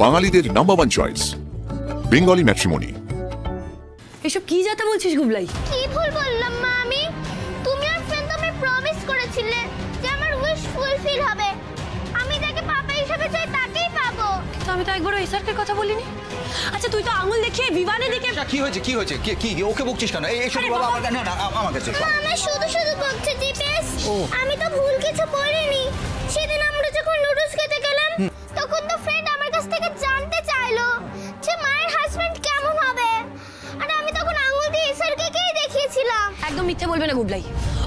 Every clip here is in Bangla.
বাঙালিদের number one choice Bengali matrimony. এসব কি যাতা বলছিস গুবলাই? কি ভুল বললাম মা আমি? তুমি আর ফ্রেন্ড আমায় প্রমিস করেছিলে যে আমার উইশ ফুলফিল হবে। আমি যাকে পাপা হিসেবে চাই তাকেই পাবো। তো আমি তো একবারও এসআরকে কথা বলিনি। আচ্ছা তুই তো আঙুল দেখিয়ে বিমানে দিকে কি হয়েছে কি হয়েছে কি ওকে বকছিস কেন? এই শুধু বাবা আমার না না আমার কাছে আমি শুধু শুধু বকছে জিপিএস। আমি তো ভুল কিছু করিনি। সেদিন আমরা যখন নুডলস খেতে গেলাম তখন তো ফ্রেন্ড আমার কাছ থেকে জানতে চাইলো যে মায়ের হাজবেন্ড কেমন হবে, আর আমি তখন আঙুল দিয়ে এসআরকে কেই দেখিয়েছিলাম। একদম মিথ্যে বলবে না গুবলাই,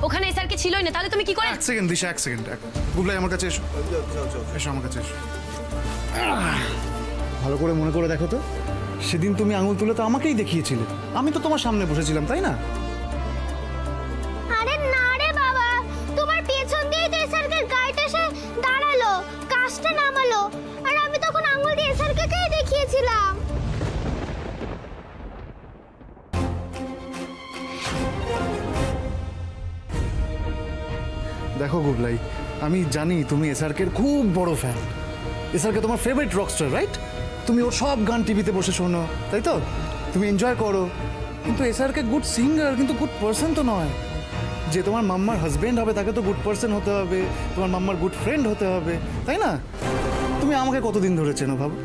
ওখানে এসআরকে ছিলই না, তাহলে তুমি কি করে? এক সেকেন্ড দিশা, এক সেকেন্ড। গুবলাই আমার কাছে এসো, এসো আমার কাছে এসো। ভালো করে মনে করে দেখো তো, সেদিন তুমি আঙুল তুলে তো আমাকেই দেখিয়েছিলে, আমি তো তোমার সামনে বসেছিলাম তাই না? আরে না রে বাবা, তোমার পেছন দিয়ে তো এসআরকে গাড়িটা এসে দাঁড়ালো, কাজটা নামালো, আর আমি তখন আঙুল দিয়ে এসআরকে কেই দেখিয়েছিলাম। দেখো গুবলাই, আমি জানি তুমি এসআরকে খুব বড় ফ্যান। এসআরকে তোমার ফেভারিট রকস্টার, রাইট? তুমি ওর সব গান টিভিতে বসে শোনো, তাই তো? তুমি এনজয় করো, কিন্তু এসআরকে গুড সিঙ্গার, কিন্তু গুড পার্সন তো নয়। যে তোমার মাম্মার হাজবেন্ড হবে তাকে তো গুড পার্সন হতে হবে, তোমার মাম্মার গুড ফ্রেন্ড হতে হবে, তাই না? তুমি আমাকে কতদিন ধরে চেনো ভাবো?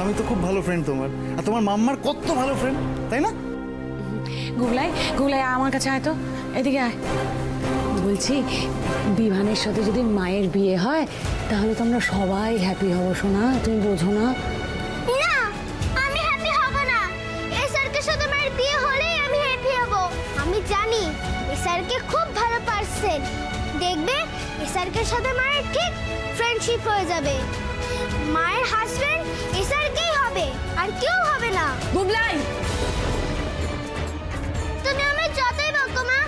আমি তো খুব ভালো ফ্রেন্ড তোমার, আর তোমার মাম্মার কত ভালো ফ্রেন্ড, তাই না? গুবলাই গুবলাই আমার কাছে আয় তো, এদিকে আয়। বলছি বিভানের সাথে যদি মায়ের বিয়ে হয় তাহলে তোমরা সবাই হ্যাপি হবো সোনা, তুমি বোঝো না? না, আমি হ্যাপি হব না। এসআরকের সাথে মায়ের বিয়ে হলেই আমি হ্যাপি হব। আমি জানি এসআরকে খুব ভালো পারসন, দেখবে এসআরকের সাথে মায়ের ঠিক ফ্রেন্ডশিপ হয়ে যাবে। মায়ের হাজবেন্ড এসআরকেই হবে, আর কেউ হবে না। গুবলাই তুমি আমি যতই বকো মা,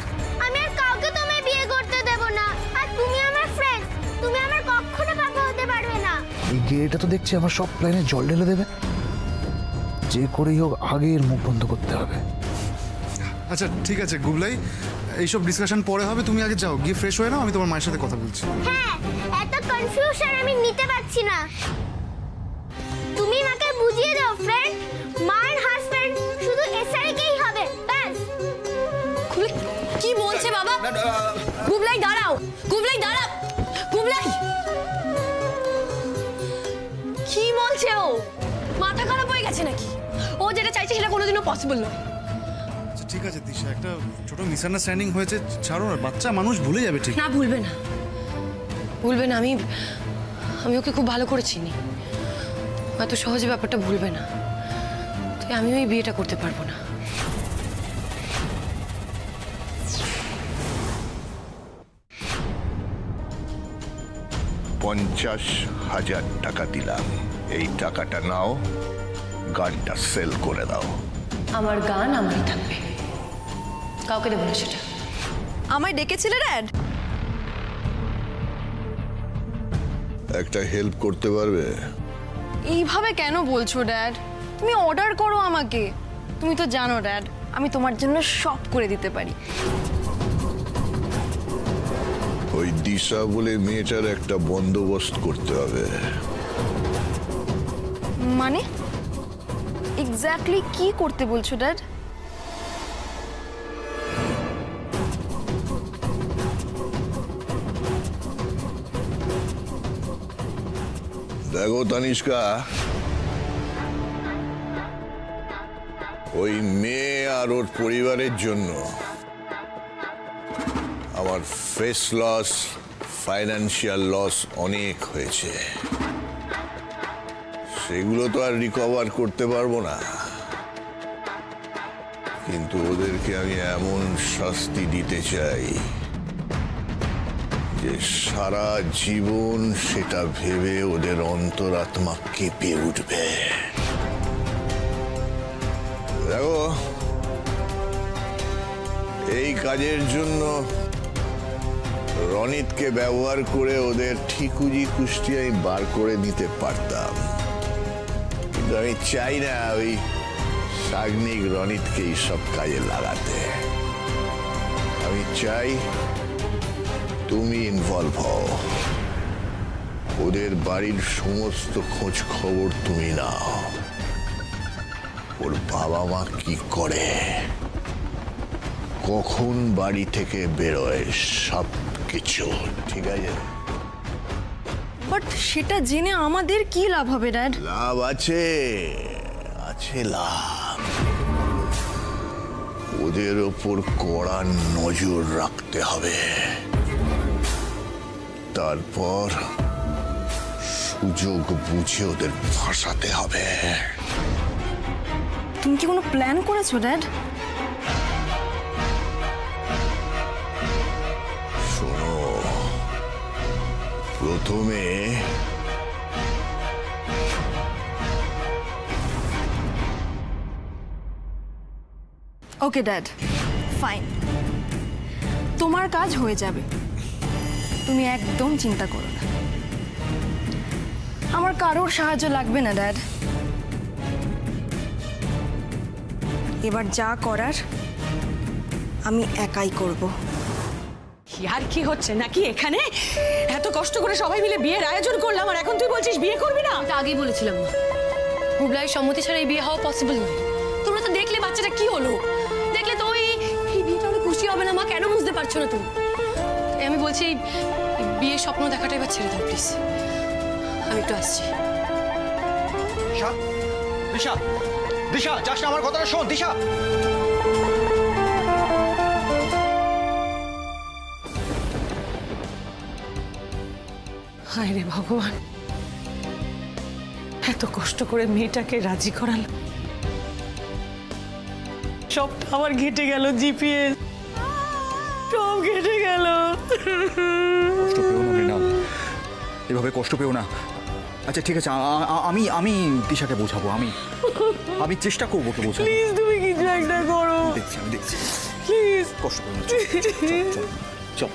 আমি আর কাউকে তোমায় বিয়ে করতে দেব না। আর তুমি আমার ফ্রেন্ড, তুমি আমার কখনো পাপা হতে পারবে না। এই গেটা তো দেখছি আমার সব প্ল্যানে জল ঢেলে দেবে। যে করেই হোক আগে এর মুখ বন্ধ করতে হবে। আচ্ছা ঠিক আছে গুবলাই, এইসব ডিসকাশন পরে হবে, তুমি আগে যাও, গিয়ে ফ্রেশ হয়ে নাও, আমি তোমার মায়ের সাথে কথা বলছি। হ্যাঁ, এত কনফিউশন আমি নিতে পারছি না। তুমি মাকে বুঝিয়ে দাও ফ্রেন্ড, মায়ের হাজবেন্ড শুধু এসআরকেই হবে, ব্যাস। কি বলছে বাবা? গুবলাই দাঁড়াও, গুবলাই দাঁড়াও, গুবলাই কি বলছে ও? মাথা খারাপ হয়ে গেছে নাকি? ও যেটা চাইছে সেটা কোনোদিনও পসিবল নয়। আচ্ছা ঠিক আছে দিশা, একটা ছোট মিসআন্ডারস্ট্যান্ডিং হয়েছে, ছাড়ো না, বাচ্চা মানুষ ভুলে যাবে। ঠিক না, ভুলবে না, ভুলবে না। আমি ওকে খুব ভালো করে চিনি, এত সহজে ব্যাপারটা ভুলবে না। তাই আমি ওই বিয়েটা করতে পারবো না। $50,000 টাকা দিলাম, এই টাকাটা নাও, গানটা সেল করে দাও। আমার গান আমারই থাকবে, কাউকে দেবো না সেটা। আমায় ডেকেছিলে ড্যাড? একটা হেল্প করতে পারবে? এইভাবে কেন বলছো ড্যাড? তুমি অর্ডার করো আমাকে। তুমি তো জানো ড্যাড, আমি তোমার জন্য সব করে দিতে পারি। ওই দিশা বলে মেয়েটার একটা বন্দোবস্ত করতে হবে। মানে এক্স্যাক্টলি কি করতে বলছো ড্যাড? দেখো তানিষ্কা, ওই মেয়ে আর ওর পরিবারের জন্য আমার ফেস লস, ফাইন্যান্সিয়াল লস অনেক হয়েছে। সেগুলো তো আর রিকভার করতে পারবো না, কিন্তু ওদেরকে আমি এমন শাস্তি দিতে চাই যে সারা জীবন সেটা ভেবে ওদের অন্তরাত্মা কেঁপে উঠবে। দেখো, এই কাজের জন্য রনিতকে ব্যবহার করে ওদের ঠিকুজি কুষ্টি আমি বার করে দিতে পারতাম, কিন্তু আমি চাই না ওই সাগ্নিক রনিতকে সব কাজে লাগাতে। আমি চাই তুমি ইনভলভ হও। ওদের বাড়ির সমস্ত খোঁজ খবর তুমি নাও। ওর বাবা মা কি করে, কখন বাড়ি থেকে বেরোয়, সব কিছু ঠিক আছে? বাট সেটা জেনে আমাদের কি লাভ হবে ড্যাড? লাভ আছে, আছে লাভ। ওদের ওপর কড়া নজর রাখতে হবে, তারপর সুযোগ বুঝে ওদের ফাঁসাতে হবে। তুমি কি কোনো প্ল্যান করেছো ড্যাড? শোনো, প্রথমে ওকে ড্যাড, ফাইন, তোমার কাজ হয়ে যাবে, তুমি একদম চিন্তা করো না। আমার কারোর সাহায্য লাগবে না ড্যাড। এবার যা করার আমি একাই করব। আর কি হচ্ছে নাকি এখানে? এত কষ্ট করে সবাই মিলে বিয়ের আয়োজন করলাম, আর এখন তুই বলছিস বিয়ে করবি না? আমি তো আগেই বলেছিলাম হুবলাই সম্মতি ছাড়া এই বিয়ে হওয়া পসিবল নয়। তোমরা তো দেখলে বাচ্চাটা কি হলো, দেখলে তো এই বিয়েটা অনেক খুশি হবে না। মা কেন বুঝতে পারছো না তুমি? আমি বলছি বিয়ের স্বপ্ন দেখাটা এবার ছেড়ে দাও প্লিজ। আমি একটু আসছি। দিশা, দিশা, দিশা, যাস না, আমার কথাটা শোন দিশা। হায় রে ভগবান, এত কষ্ট করে মেয়েটাকে রাজি করালাম, সবটা আমার ঘেটে গেল। জিপিএস সব ঘেটে গেল। কষ্ট পেও না মৃণাল, এভাবে কষ্ট পেও না। আচ্ছা ঠিক আছে, আমি দিশাকে বোঝাবো, আমি চেষ্টা করবো ওকে বোঝাবো। প্লিজ তুমি কিছু একটা করো। দেখছি, আমি দেখছি। প্লিজ কষ্ট পেও না, চল, চল।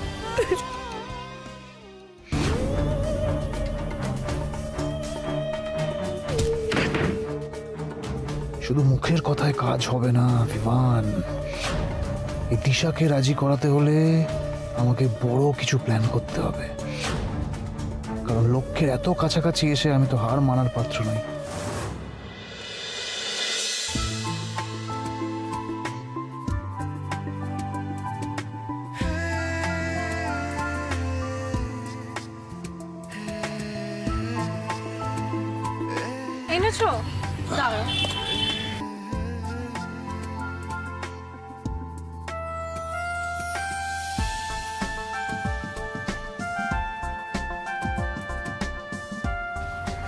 শুধু মুখের কথায় কাজ হবে না বিমান। এই দিশাকে রাজি করাতে হলে আমাকে বড় কিছু প্ল্যান করতে হবে, কারণ লক্ষ্যের এত কাছাকাছি এসে আমি তো হার মানার পাত্র নই। এনেছো? দাঁড়াও।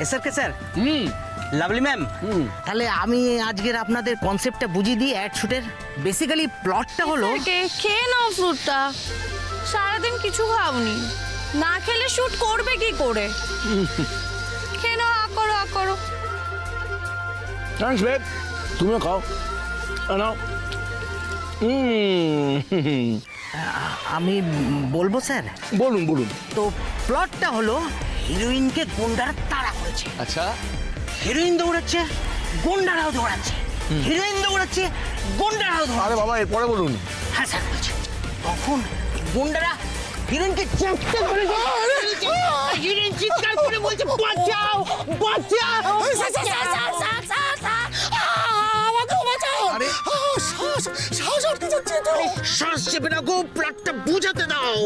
এসআরকে স্যার, লাভলি ম্যাম, তাহলে আমি আজকের আপনাদের কনসেপ্টটা বুঝিয়ে দিই অ্যাড শুটের। বেসিক্যালি প্লটটা হলো, খেয়ে নাও ফ্রুটটা, সারাদিন কিছু খাওনি, না খেলে শুট করবে কি করে? খেয়ে নাও, আ করো আ করো। থ্যাঙ্কস বেব, তুমিও খাও। নাও। আমি বলবো স্যার? বলুন বলুন। তো প্লটটা হলো, হিরোইনকে গুন্ডারা তাড়া করেছে। আচ্ছা। হিরোইন দৌড়াচ্ছে, গুন্ডারাও দৌড়াচ্ছে, হিরোইন দৌড়াচ্ছে, গুন্ডারাও দৌড়াচ্ছে। আরে বাবা, এরপরে বলুন। হ্যাঁ স্যার বলছি। তখন গুন্ডারা হিরোইনকে চাপতে ধরে, হিরোইন চিৎকার করে বলছে বাঁচাও বাঁচাও। আরে শ্বাস চেপে না গো, প্লটটা বুঝাতে দাও।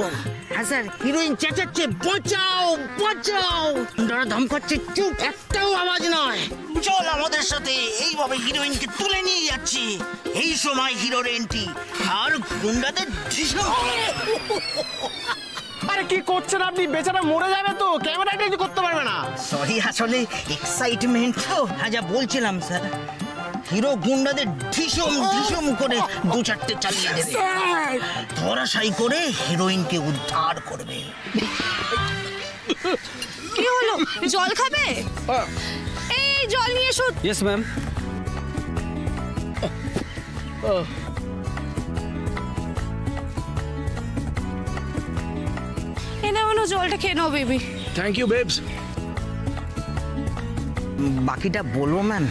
হ্যাঁ স্যার, হিরোইন চেঁচাচ্ছে বাঁচাও বাঁচাও, গুন্ডারা ধমকাচ্ছে চুপ, একটাও আওয়াজ নয়। চল আমাদের সাথে, এইভাবে হিরোইনকে তুলে নিয়ে যাচ্ছি। এই সময় হিরোর এন্ট্রি, আর গুন্ডাদের ভীষণ। আরে কি করছেন আপনি? বেচারা মরে যাবে তো, ক্যামেরাটা কিছু করতে পারবে না। সরি, আসলে এক্সাইটমেন্ট তো। হ্যাঁ, যা বলছিলাম স্যার, হিরো গুন্ডাদের ঢিসুম ঢিসুম করে দু চারটে চালিয়ে দেবে, ধরাশায়ী করে হিরোইনকে উদ্ধার করবে। কি হলো, জল খাবে? এই জল নিয়ে এসো। Yes ma'am. এনে হলো জলটা খেয়ে নাও বেবি। Thank you babes. বাকিটা বলবো ম্যাম?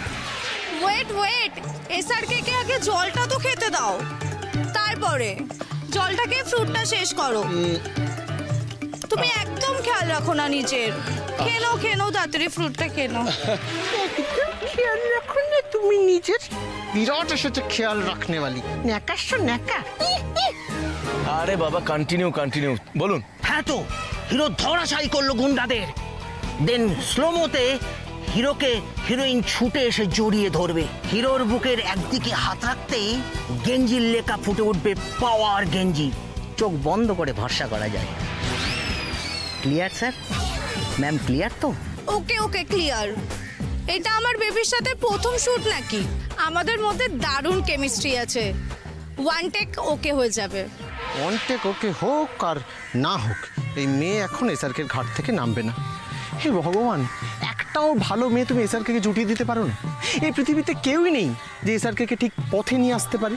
ওয়েট ওয়েট, এসআরকে কে আগে জলটা তো খেতে দাও, তারপরে জলটাকে ফ্রুটটা শেষ করো। তুমি একদম খেয়াল রাখো না নিজের। খেলো খেলো তাড়াতাড়ি ফ্রুটটা খেলো। খেয়াল রাখো না তুমি নিজের, বিরাট এসেছে খেয়াল রাখনে वाली। ন্যাকাশ ন্যাকা। আরে বাবা কন্টিনিউ কন্টিনিউ বলুন। হ্যাঁ তো হিরো ধরাশায়ী করলো গুন্ডাদের, দেন স্লোমোতে হিরোকে হিরোইন ছুটে এসে জড়িয়ে ধরবে। হিরোর বুকের একদিকে হাত রাখতেই গেঞ্জির লেখা ফুটে উঠবে পাওয়ার গেঞ্জি। চোখ বন্ধ করে ভরসা করা যায়। Clear sir? ম্যাম ক্লিয়ার তো? ওকে ওকে ক্লিয়ার। এটা আমার বেবির সাথে প্রথম শুট নাকি? আমাদের মধ্যে দারুণ কেমিস্ট্রি আছে। ওয়ান টেক ওকে হয়ে যাবে। ওয়ান টেক ওকে হোক আর না হোক, এই মেয়ে এখন এসআরকের ঘাট থেকে নামবে না। হে ভগবান, একটাও ভালো মেয়ে তুমি এসআরকে জুটিয়ে দিতে পারো না? এই পৃথিবীতে কেউই নেই যে এসআরকে ঠিক পথে নিয়ে আসতে পারে।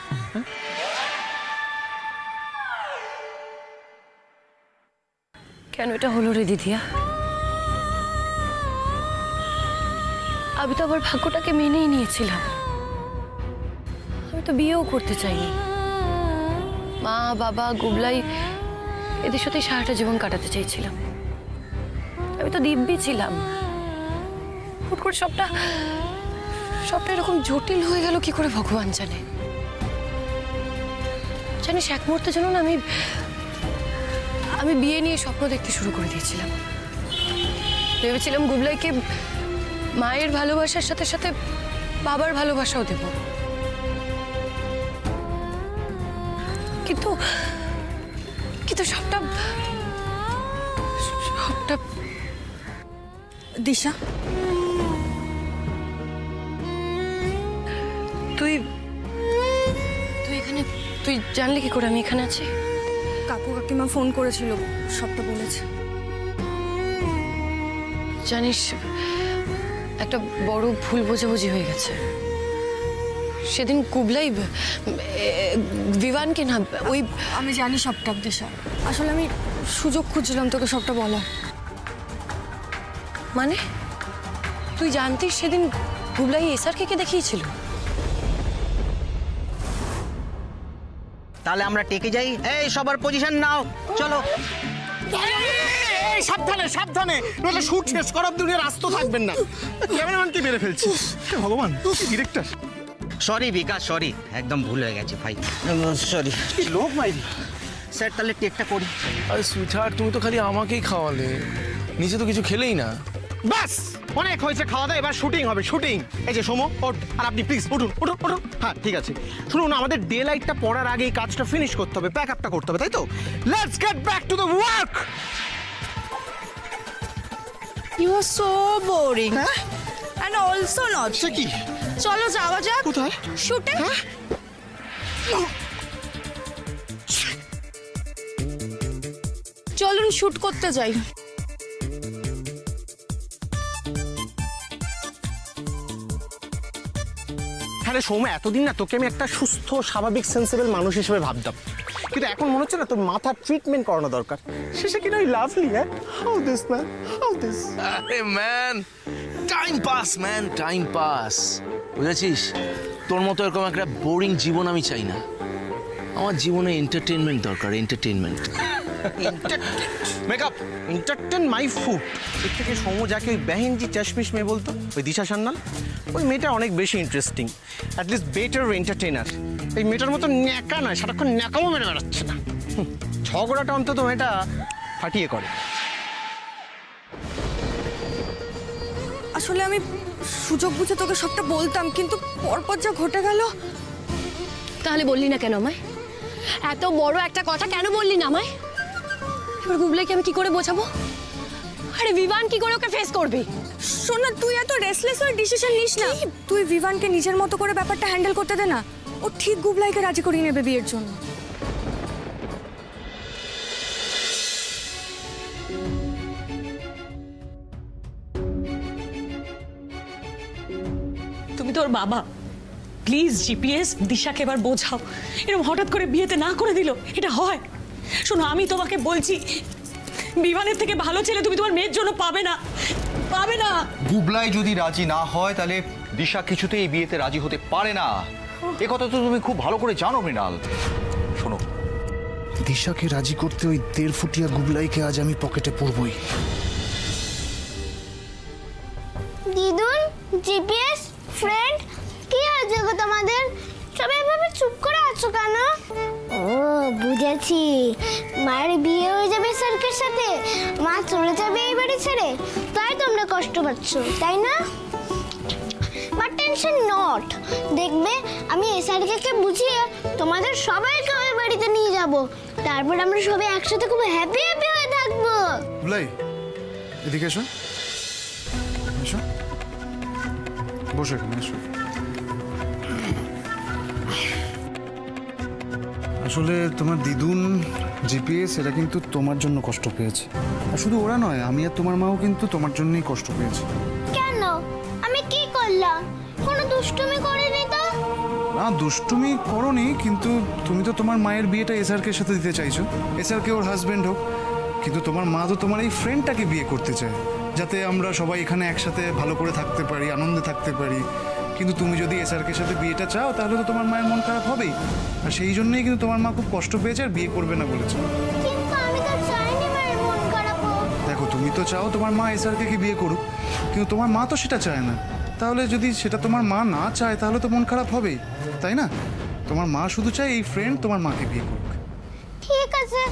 কেন এটা হলো রে দিদিয়া? আমি তো আবার ভাগ্যটাকে মেনেই নিয়েছিলাম। আমি তো বিয়েও করতে চাইনি। মা বাবা গুবলাই এদের সাথে সারাটা জীবন কাটাতে চাইছিলাম। আমি তো দিব্যি ছিলাম। হুট করে সবটা এরকম জটিল হয়ে গেল কি করে ভগবান জানে। জানিস এক মুহূর্তের জন্য না আমি বিয়ে নিয়ে স্বপ্ন দেখতে শুরু করে দিয়েছিলাম। ভেবেছিলাম গুবলাইকে মায়ের ভালোবাসার সাথে সাথে বাবার ভালোবাসাও দেব, কিন্তু সবটা দিশা, তুই এখানে, তুই জানলি কি করে আমি এখানে আছি? কাকু কাকিমা ফোন করেছিল, সবটা বলেছে। জানিস একটা বড় ভুল বোঝাবুঝি হয়ে গেছে। সেদিন কুবলাই বিভানকে না ওই, আমি জানি সবটা দিশা। আসলে আমি সুযোগ খুঁজছিলাম তোকে সবটা বলার। মানে তুই জানতিস সেদিন কুবলাই এসআরকে কে দেখিয়েছিল? তাহলে আমরা টেকে যাই। এই সবার পজিশন নাও, চলো। সাবধানে সাবধানে, নইলে শুট শেষ করার দুনিয়ার রাস্তা থাকবেন না। ক্যামেরাম্যানকে মেরে ফেলছি। ভগবান, ডিরেক্টর। সরি বিকাশ, সরি, একদম ভুল হয়ে গেছে ভাই, সরি। লোক মাইরি। স্যার তাহলে টেকটা করি। আরে সুইটহার্ট, তুমি তো খালি আমাকেই খাওয়ালে, নিজে তো কিছু খেলেই না। বাস অনেক হয়েছে খাওয়া দাওয়া, এবার শুটিং হবে, শুটিং। এই যে সোমো, ওঠ, আর আপনি প্লিজ উঠুন উঠুন উঠুন। হ্যাঁ ঠিক আছে, শুনুন, আমাদের ডে লাইটটা পড়ার আগে এই কাজটা ফিনিশ করতে হবে, প্যাক আপটা করতে হবে, তাই তো? Let's get back to the work. You are so boring. And also not. কি? চলো যাওয়া যাক। কোথায়? শুটে। চলুন শুট করতে যাই। হ্যাঁ সৌম্য, এতদিন না তোকে আমি একটা সুস্থ স্বাভাবিক সেন্সেবল মানুষ হিসেবে ভাবতাম, কিন্তু এখন মনে হচ্ছে না তোর মাথার ট্রিটমেন্ট করানো দরকার। শেষে কিনা ওই লাভলি, হ্যাঁ? How this man, how this? আরে man, time pass man, time pass. বুঝেছিস, তোর মতো এরকম একটা বোরিং জীবন আমি চাই না। আমার জীবনে এন্টারটেনমেন্ট দরকার, entertainment. Makeup entertain my food. এর থেকে সৌম্য যাকে ওই বেহেনজি চশমিশ মেয়ে বলতো, ওই দিশা সান্যাল, ওই মেয়েটা অনেক বেশি ইন্টারেস্টিং, অ্যাটলিস্ট বেটার এন্টারটেনার। এই মেয়েটার মতো ন্যাকা নয়, সারাক্ষণ ন্যাকামও মেরে বেড়াচ্ছে না। ঝগড়াটা অন্তত মেয়েটা ফাটিয়ে করে। আসলে আমি সুযোগ বুঝে তোকে সবটা বলতাম, কিন্তু পরপর যা ঘটে গেল। তাহলে বললি না কেন আমায়? এত বড় একটা কথা কেন বললি না আমায়? এবার গুবলাইকে আমি কি করে বোঝাবো? আরে বিভান কি করে ওকে ফেস করবে? শোন না, তুই এত রেসলেস হয়ে ডিসিশন নিস না। তুই বিভানকে নিজের মতো করে ব্যাপারটা হ্যান্ডেল করতে দে না। ও ঠিক গুবলাইকে রাজি করিয়ে নেবে বিয়ের জন্য। তুমি তোর বাবা, প্লিজ জিপিএস দিশাকে এবার বোঝাও। এরকম হঠাৎ করে বিয়েতে না করে দিল, এটা হয়? শোনো, আমি তোমাকে বলছি, বিমানের থেকে ভালো ছেলে তুমি তোমার মেয়ের জন্য পাবে না, পাবে না। গুবলাই যদি রাজি না হয় তাহলে দিশা কিছুতেই এই বিয়েতে রাজি হতে পারে না। এ কথা তো তুমি খুব ভালো করে জানো মৃণাল। শোনো, দিশাকে রাজি করতে ওই 1.5 ফুটিয়া গুবলাইকে আজ আমি পকেটে পড়বই। আছো কেন? ও বুঝেছি, মায়ের বিয়ে হয়ে যাবে স্যারকে সাথে, মা চলে যাবে এই বাড়ি ছেড়ে, তাই তোমরা কষ্ট পাচ্ছ, তাই না? বাট টেনশন নট, দেখবে আমি এসআরকে বুঝিয়ে তোমাদের সবাইকে ওই বাড়িতে নিয়ে যাব, তারপর আমরা সবাই একসাথে খুব হ্যাপি হ্যাপি হয়ে থাকবো। বুবলাই এদিকে এসো, এসো বসো এখানে, এসো। আসলে তোমার দিদুন জিপিএস এটা কিন্তু তোমার জন্য কষ্ট পেয়েছে, আর শুধু ওরা নয়, আমি আর তোমার মাও কিন্তু তোমার জন্যই কষ্ট পেয়েছি। কেন? আমি কি করলাম? কোনো দুষ্টুমি করিনি তো। না দুষ্টুমি করনি, কিন্তু তুমি তো তোমার মায়ের বিয়েটা এসআরকে সাথে দিতে চাইছো, এসআরকে ওর হাজবেন্ড হোক, কিন্তু তোমার মা তো তোমার এই ফ্রেন্ডটাকে বিয়ে করতে চায়, যাতে আমরা সবাই এখানে একসাথে ভালো করে থাকতে পারি, আনন্দে থাকতে পারি। কিন্তু তুমি যদি এসআরকে সাথে বিয়েটা চাও তাহলে তো তোমার মায়ের মন খারাপ হবেই, আর সেই জন্যই কিন্তু তোমার মা খুব কষ্ট পেয়েছে আর বিয়ে করবে না বলেছে। কিন্তু আমি তো চাইনি মায়ের মন খারাপ হোক। দেখো তুমি তো চাও তোমার মা এসআরকে বিয়ে করুক, কিন্তু তোমার মা তো সেটা চায় না, তাহলে যদি সেটা তোমার মা না চায় তাহলে তো মন খারাপ হবেই, তাই না? তোমার মা শুধু চায় এই ফ্রেন্ড তোমার মাকে বিয়ে করুক। ঠিক আছে,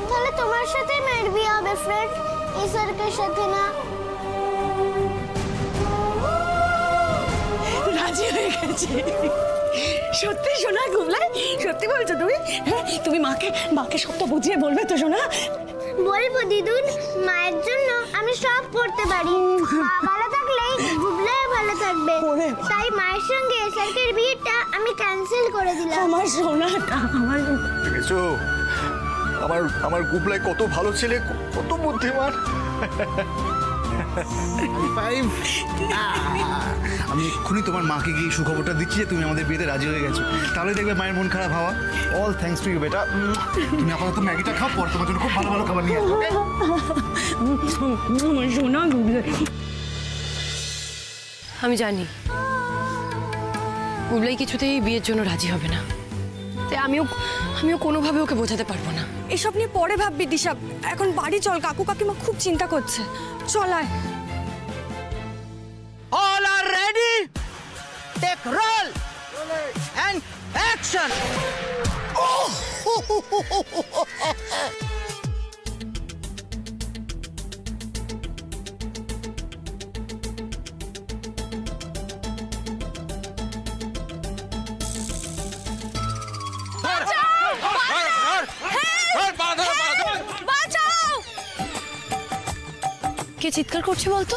তাহলে তোমার সাথে মায়ের বিয়ে হবে ফ্রেন্ড, এসআরকে সাথে না। রাজি হয়ে গেছে। সত্যি সোনা গুবলাই, সত্যি বলছো তুমি? হ্যাঁ, তুমি মাকে সবটা বুঝিয়ে বলবে তো সোনা? বলবো দিদুন, মায়ের জন্য আমি সব করতে পারি, মা ভালো থাকলেই গুবলাই ভালো থাকবে, তাই মায়ের সঙ্গে এসআরকের বিয়েটা আমি ক্যান্সেল করে দিলাম। আমার সোনাটা, আমার দেখেছো আমার গুবলাই কত ভালো ছেলে, কত বুদ্ধিমান। আমি এক্ষুনি তোমার মাকে গিয়ে সুখবরটা দিচ্ছি যে তুমি আমাদের বিয়েতে রাজি হয়ে গেছো, তাহলে দেখবে মায়ের মন খারাপ হওয়া। অল থ্যাঙ্কস টু ইউ বেটা। তুমি আপাতত ম্যাগিটা খাও, পর তোমার জন্য খুব ভালো ভালো খাবার নিয়ে আসবো। সোনা গুবলাই, আমি জানি গুবলাই কিছুতেই বিয়ের জন্য রাজি হবে না, তাই আমিও কোনোভাবে ওকে বোঝাতে পারবো না। এসব নিয়ে পরে ভাববি দিশা, এখন বাড়ি চল, কাকু কাকিমা খুব চিন্তা করছে, চল আয়। All are ready? Take roll and action! কে চিৎকার করছে বলতো?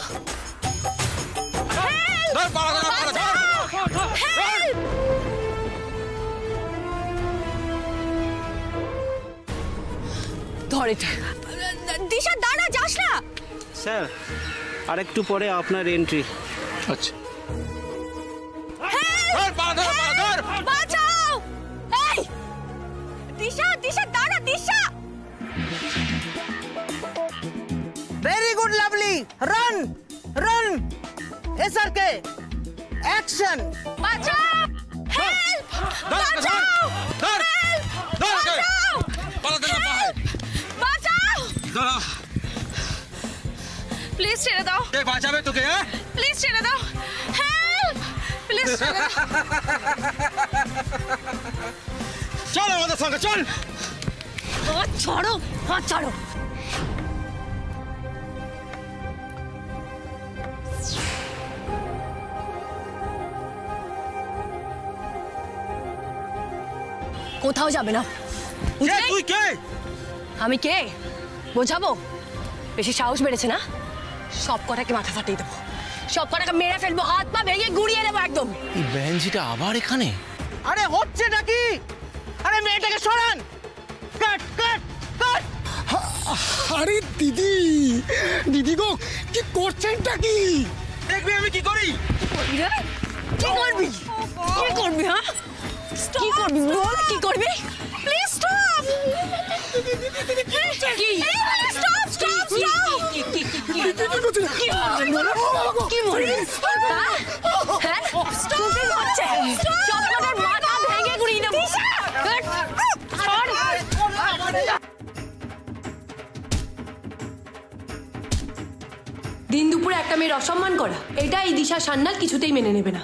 ধর এটা। দিশা দাঁড়া, যাস না। স্যার আর একটু পরে আপনার এন্ট্রি। আচ্ছা বাঁচাও! এই দিশা দাঁড়া, দিশা। Very good, lovely. Run. SRK action! বাঁচাও! হেল্প! বাঁচাও! বাঁচাও! প্লিজ ছেড়ে দাও। কে বাঁচাবে তোকে? প্লিজ ছেড়ে দাও। হেল্প! প্লিজ ছেড়ে দাও। চল আমাদের সঙ্গে চল। হাত ছাড়ো, হাত ছাড়ো। কোথাও যাবে না। তুই কে? আমি কে বোঝাবো? বেশি সাহস বেড়েছে না? সব কটাকে মাথা ফাটিয়ে দেবো, সব কটাকে মেরে ফেলবো, হাত পা ভেঙে গুড়িয়ে দেবো একদম। এই বেঞ্জিটা আবার এখানে? আরে হচ্ছে নাকি? আরে মেয়েটাকে সরান। কাট কাট কাট। আরে দিদি গো, কি করছেনটা কি? দেখবি আমি কি করি? কি করবি? কি করবি? হ্যাঁ কি করবি বল, কি করবি? Please stop. কি স্টপ স্টপ স্টপ। কি মরবি? হ্যাঁ স্টপ হচ্ছে, সব কটার মাথা ভেঙে গুড়িয়ে দেবো। দিন দুপুরে একটা মেয়ের অসম্মান করা, এটা এই দিশা সান্যাল কিছুতেই মেনে নেবে না।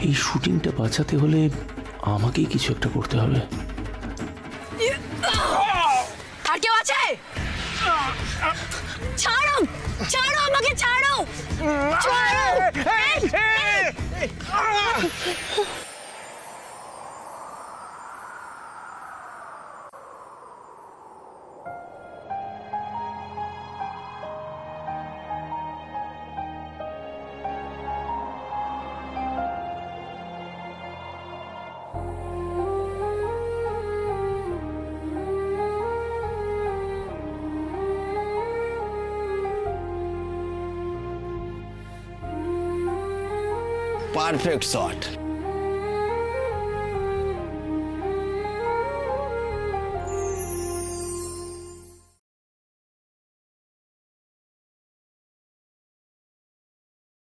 এই শুটিংটা বাঁচাতে হলে আমাকেই কিছু একটা করতে হবে। আর কেউ আছে? ছাড়ো, ছাড়ো আমাকে, ছাড়ো, ছাড়ো। Perfect shot.